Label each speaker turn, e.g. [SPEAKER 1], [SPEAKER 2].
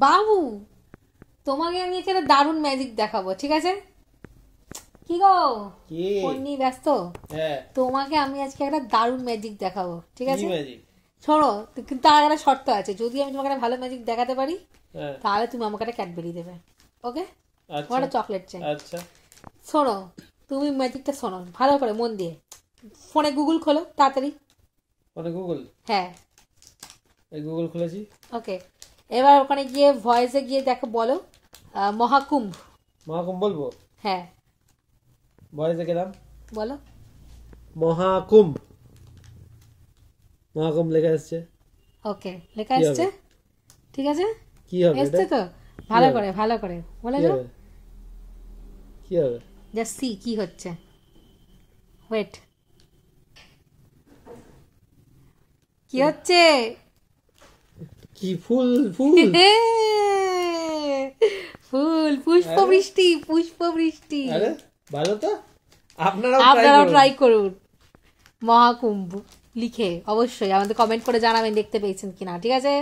[SPEAKER 1] বাবু, তোমাকে আমি একটা দারুণ ম্যাজিক দেখাবো, ঠিক আছে? কি গো, ফোন নিয়ে ব্যস্ত? তোমাকে আমি আজকে একটা দারুণ ম্যাজিক দেখাবো, ঠিক আছে? শোনো, কিন্তু তার একটা শর্ত আছে। যদি আমি তোমাকে একটা ভালো ম্যাজিক দেখাতে পারি তাহলে তুমি আমাকে একটা ক্যাডবেরি দেবে, ওকে? আমার একটা চকলেট চাই। আচ্ছা শোনো, তুমি ম্যাজিকটা শোনো ভালো করে, মন দিয়ে। ফোনে গুগল খোলো তাড়াতাড়ি। ফোনে গুগল? হ্যাঁ, এই গুগল খুলেছি। ওকে, এবার ওখানে গিয়ে ভয়েসে গিয়ে দেখো, বলো মহাকুম্ভ। মহাকুম্ভ বলবো? হ্যাঁ, ভয়েসে গেলাম, বলো মহাকুম্ভ। মহাকুম্ভ লেখা আসছে। ওকে, লেখা আসছে, ঠিক আছে? কি হবে এসছে তো? ভালো করে ভালো করে বলে যাও। কি হবে? জাস্ট সি কি হচ্ছে। ওয়েট, কি হচ্ছে? কি ফুল? ফুল ফুল, পুষ্প বৃষ্টি, পুষ্প বৃষ্টি। আরে ভালো তো, আপনারাও ট্রাই করুন। মহাকুম্ভ লিখে অবশ্যই আমাদের কমেন্ট করে জানাবেন দেখতে পেয়েছেন কিনা, ঠিক আছে?